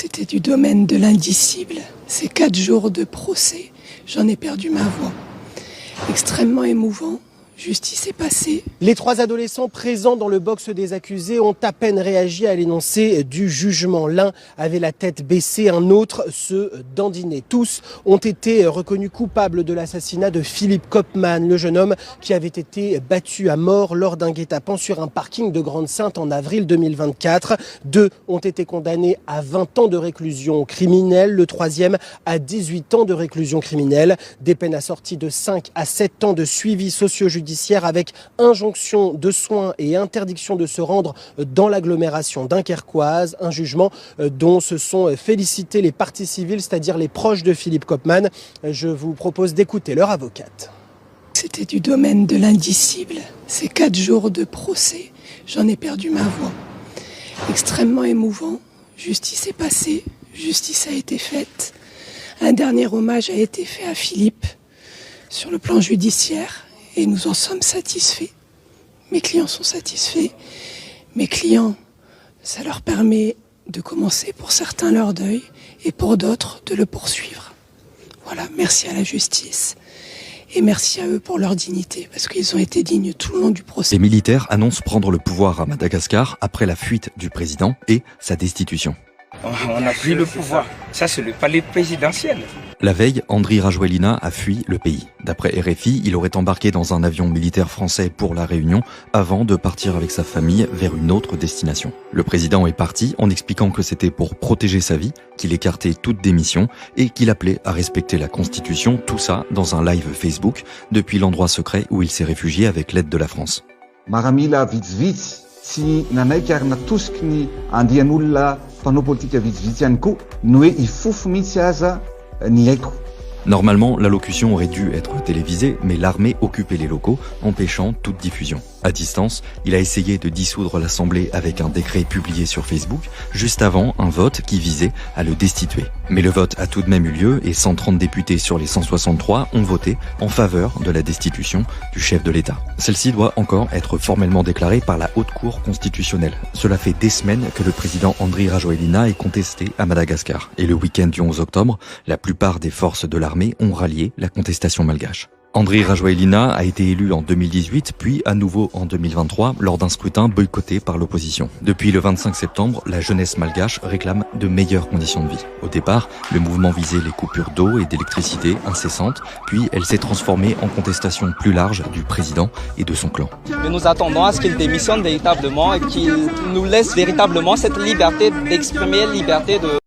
C'était du domaine de l'indicible. Ces 4 jours de procès, j'en ai perdu ma voix. Extrêmement émouvant. Justice est passée. Les 3 adolescents présents dans le box des accusés ont à peine réagi à l'énoncé du jugement. L'un avait la tête baissée, un autre se dandinait. Tous ont été reconnus coupables de l'assassinat de Philippe Kopman, le jeune homme qui avait été battu à mort lors d'un guet-apens sur un parking de Grande-Synthe en avril 2024. 2 ont été condamnés à 20 ans de réclusion criminelle, le 3e à 18 ans de réclusion criminelle. Des peines assorties de 5 à 7 ans de suivi socio-judiciaire avec injonction de soins et interdiction de se rendre dans l'agglomération dunkerquoise. Un jugement dont se sont félicités les parties civiles, c'est-à-dire les proches de Philippe Kopman. Je vous propose d'écouter leur avocate. C'était du domaine de l'indicible. Ces 4 jours de procès, j'en ai perdu ma voix. Extrêmement émouvant. Justice est passée. Justice a été faite. Un dernier hommage a été fait à Philippe sur le plan judiciaire. Et nous en sommes satisfaits. Mes clients sont satisfaits. Mes clients, ça leur permet de commencer pour certains leur deuil et pour d'autres de le poursuivre. Voilà, merci à la justice et merci à eux pour leur dignité parce qu'ils ont été dignes tout le long du procès. Les militaires annoncent prendre le pouvoir à Madagascar après la fuite du président et sa destitution. On a pris le pouvoir. Ça, c'est le palais présidentiel. La veille, Andry Rajoelina a fui le pays. D'après RFI, il aurait embarqué dans un avion militaire français pour la Réunion avant de partir avec sa famille vers une autre destination. Le président est parti en expliquant que c'était pour protéger sa vie, qu'il écartait toute démission et qu'il appelait à respecter la Constitution, tout ça dans un live Facebook depuis l'endroit secret où il s'est réfugié avec l'aide de la France. Maramila vitsivitsy tsy nanaiky ary natosiky ny andian'olona mpanao politika vitsivitsy ihany koa ny hoe ifofo mihitsy aza ny haiko. Normalement, l'allocution aurait dû être télévisée, mais l'armée occupait les locaux, empêchant toute diffusion. À distance, il a essayé de dissoudre l'Assemblée avec un décret publié sur Facebook, juste avant un vote qui visait à le destituer. Mais le vote a tout de même eu lieu et 130 députés sur les 163 ont voté en faveur de la destitution du chef de l'État. Celle-ci doit encore être formellement déclarée par la Haute Cour constitutionnelle. Cela fait des semaines que le président Andry Rajoelina est contesté à Madagascar. Et le week-end du 11 octobre, la plupart des forces de l'armée ont rallié la contestation malgache. Andry Rajoelina a été élu en 2018, puis à nouveau en 2023, lors d'un scrutin boycotté par l'opposition. Depuis le 25 septembre, la jeunesse malgache réclame de meilleures conditions de vie. Au départ, le mouvement visait les coupures d'eau et d'électricité incessantes, puis elle s'est transformée en contestation plus large du président et de son clan. Nous attendons à ce qu'il démissionne véritablement et qu'il nous laisse véritablement cette liberté d'exprimer, liberté de